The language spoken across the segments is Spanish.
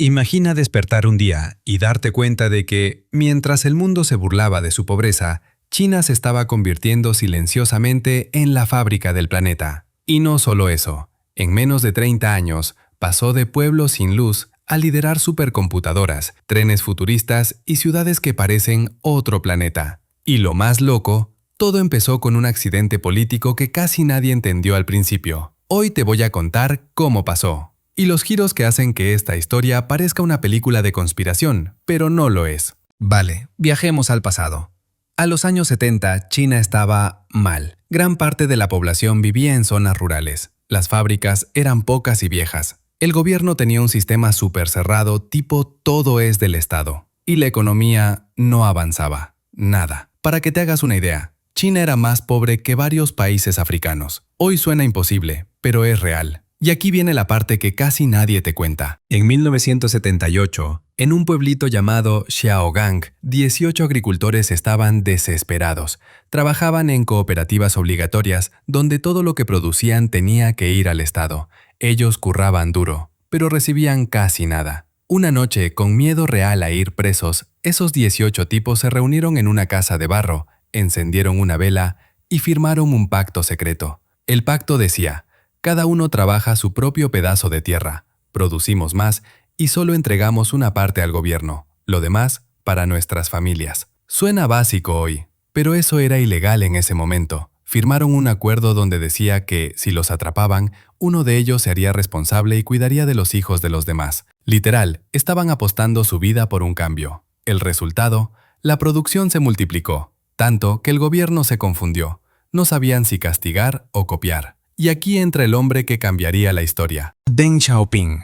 Imagina despertar un día y darte cuenta de que, mientras el mundo se burlaba de su pobreza, China se estaba convirtiendo silenciosamente en la fábrica del planeta. Y no solo eso, en menos de 30 años, pasó de pueblos sin luz a liderar supercomputadoras, trenes futuristas y ciudades que parecen otro planeta. Y lo más loco, todo empezó con un accidente político que casi nadie entendió al principio. Hoy te voy a contar cómo pasó. Y los giros que hacen que esta historia parezca una película de conspiración, pero no lo es. Vale, viajemos al pasado. A los años 70, China estaba mal. Gran parte de la población vivía en zonas rurales. Las fábricas eran pocas y viejas. El gobierno tenía un sistema súper cerrado tipo todo es del Estado. Y la economía no avanzaba. Nada. Para que te hagas una idea, China era más pobre que varios países africanos. Hoy suena imposible, pero es real. Y aquí viene la parte que casi nadie te cuenta. En 1978, en un pueblito llamado Xiaogang, 18 agricultores estaban desesperados. Trabajaban en cooperativas obligatorias donde todo lo que producían tenía que ir al Estado. Ellos curraban duro, pero recibían casi nada. Una noche, con miedo real a ir presos, esos 18 tipos se reunieron en una casa de barro, encendieron una vela y firmaron un pacto secreto. El pacto decía: cada uno trabaja su propio pedazo de tierra, producimos más y solo entregamos una parte al gobierno, lo demás para nuestras familias. Suena básico hoy, pero eso era ilegal en ese momento. Firmaron un acuerdo donde decía que, si los atrapaban, uno de ellos se haría responsable y cuidaría de los hijos de los demás. Literal, estaban apostando su vida por un cambio. El resultado, la producción se multiplicó, tanto que el gobierno se confundió. No sabían si castigar o copiar. Y aquí entra el hombre que cambiaría la historia. Deng Xiaoping.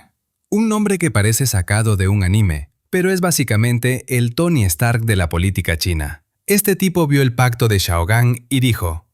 Un nombre que parece sacado de un anime, pero es básicamente el Tony Stark de la política china. Este tipo vio el pacto de Xiaogang y dijo: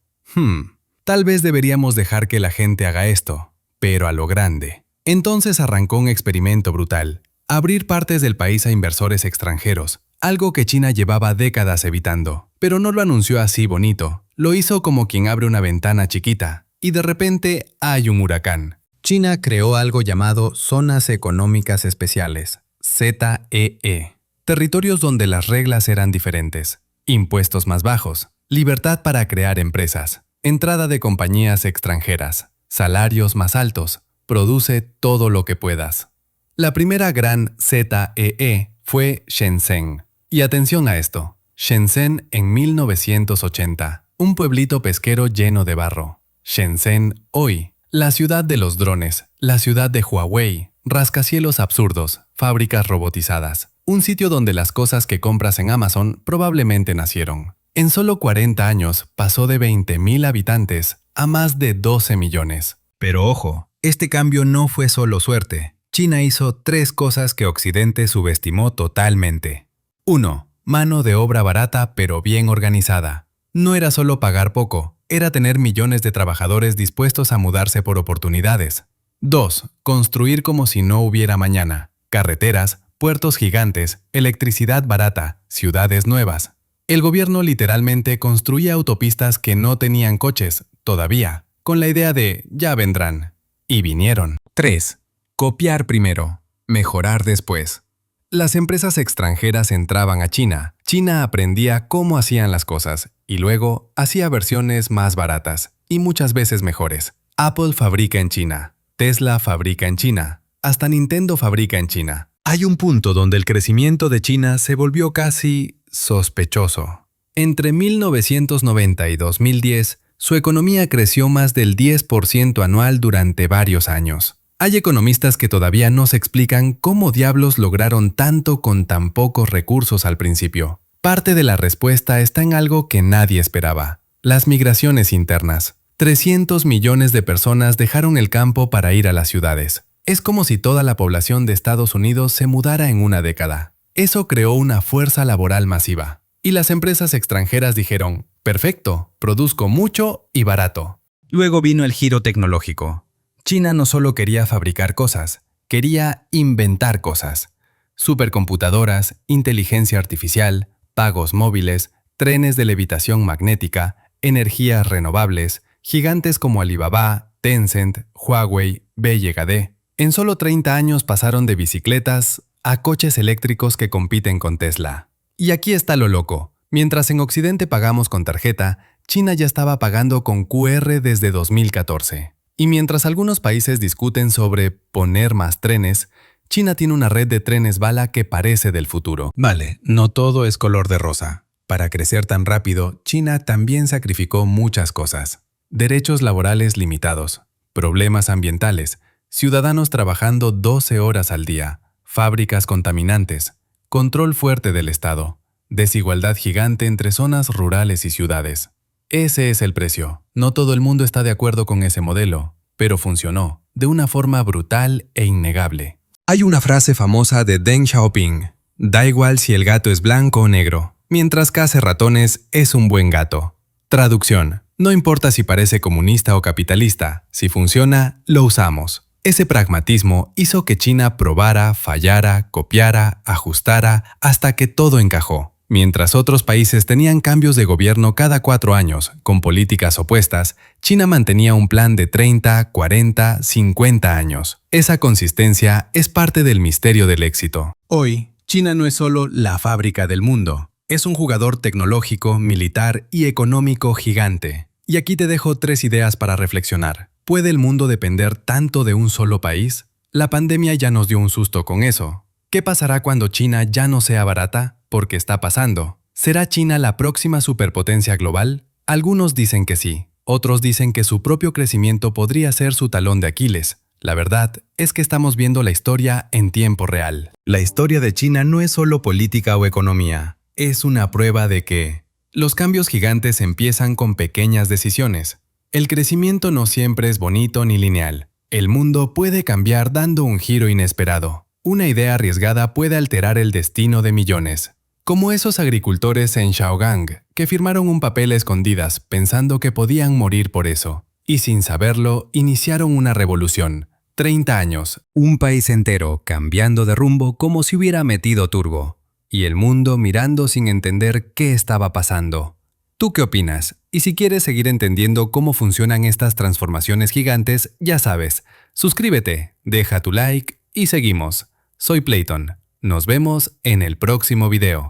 tal vez deberíamos dejar que la gente haga esto, pero a lo grande. Entonces arrancó un experimento brutal: abrir partes del país a inversores extranjeros, algo que China llevaba décadas evitando. Pero no lo anunció así bonito, lo hizo como quien abre una ventana chiquita. Y de repente hay un huracán. China creó algo llamado Zonas Económicas Especiales, ZEE. Territorios donde las reglas eran diferentes. Impuestos más bajos, libertad para crear empresas, entrada de compañías extranjeras, salarios más altos, produce todo lo que puedas. La primera gran ZEE fue Shenzhen. Y atención a esto, Shenzhen en 1980, un pueblito pesquero lleno de barro. Shenzhen hoy, la ciudad de los drones, la ciudad de Huawei, rascacielos absurdos, fábricas robotizadas, un sitio donde las cosas que compras en Amazon probablemente nacieron. En solo 40 años pasó de 20.000 habitantes a más de 12 millones. Pero ojo, este cambio no fue solo suerte. China hizo 3 cosas que Occidente subestimó totalmente. 1. Mano de obra barata pero bien organizada. No era solo pagar poco, era tener millones de trabajadores dispuestos a mudarse por oportunidades. 2. Construir como si no hubiera mañana. Carreteras, puertos gigantes, electricidad barata, ciudades nuevas. El gobierno literalmente construía autopistas que no tenían coches, todavía, con la idea de ya vendrán. Y vinieron. 3. Copiar primero, mejorar después. Las empresas extranjeras entraban a China. China aprendía cómo hacían las cosas y luego hacía versiones más baratas y muchas veces mejores. Apple fabrica en China, Tesla fabrica en China, hasta Nintendo fabrica en China. Hay un punto donde el crecimiento de China se volvió casi sospechoso. Entre 1990 y 2010, su economía creció más del 10% anual durante varios años. Hay economistas que todavía no se explican cómo diablos lograron tanto con tan pocos recursos al principio. Parte de la respuesta está en algo que nadie esperaba: las migraciones internas. 300 millones de personas dejaron el campo para ir a las ciudades. Es como si toda la población de Estados Unidos se mudara en una década. Eso creó una fuerza laboral masiva. Y las empresas extranjeras dijeron: perfecto, produzco mucho y barato. Luego vino el giro tecnológico. China no solo quería fabricar cosas, quería inventar cosas. Supercomputadoras, inteligencia artificial, pagos móviles, trenes de levitación magnética, energías renovables, gigantes como Alibaba, Tencent, Huawei, BYD. En solo 30 años pasaron de bicicletas a coches eléctricos que compiten con Tesla. Y aquí está lo loco. Mientras en Occidente pagamos con tarjeta, China ya estaba pagando con QR desde 2014. Y mientras algunos países discuten sobre poner más trenes, China tiene una red de trenes bala que parece del futuro. Vale, no todo es color de rosa. Para crecer tan rápido, China también sacrificó muchas cosas. Derechos laborales limitados, problemas ambientales, ciudadanos trabajando 12 horas al día, fábricas contaminantes, control fuerte del Estado, desigualdad gigante entre zonas rurales y ciudades. Ese es el precio. No todo el mundo está de acuerdo con ese modelo, pero funcionó, de una forma brutal e innegable. Hay una frase famosa de Deng Xiaoping: da igual si el gato es blanco o negro, mientras case ratones es un buen gato. Traducción: no importa si parece comunista o capitalista, si funciona, lo usamos. Ese pragmatismo hizo que China probara, fallara, copiara, ajustara, hasta que todo encajó. Mientras otros países tenían cambios de gobierno cada 4 años, con políticas opuestas, China mantenía un plan de 30, 40, 50 años. Esa consistencia es parte del misterio del éxito. Hoy, China no es solo la fábrica del mundo, es un jugador tecnológico, militar y económico gigante. Y aquí te dejo 3 ideas para reflexionar. ¿Puede el mundo depender tanto de un solo país? La pandemia ya nos dio un susto con eso. ¿Qué pasará cuando China ya no sea barata? Porque está pasando. ¿Será China la próxima superpotencia global? Algunos dicen que sí. Otros dicen que su propio crecimiento podría ser su talón de Aquiles. La verdad es que estamos viendo la historia en tiempo real. La historia de China no es solo política o economía. Es una prueba de que los cambios gigantes empiezan con pequeñas decisiones. El crecimiento no siempre es bonito ni lineal. El mundo puede cambiar dando un giro inesperado. Una idea arriesgada puede alterar el destino de millones. Como esos agricultores en Shaogang que firmaron un papel a escondidas pensando que podían morir por eso. Y sin saberlo, iniciaron una revolución. 30 años. Un país entero cambiando de rumbo como si hubiera metido turbo. Y el mundo mirando sin entender qué estaba pasando. ¿Tú qué opinas? Y si quieres seguir entendiendo cómo funcionan estas transformaciones gigantes, ya sabes, suscríbete, deja tu like y seguimos. Soy Playton. Nos vemos en el próximo video.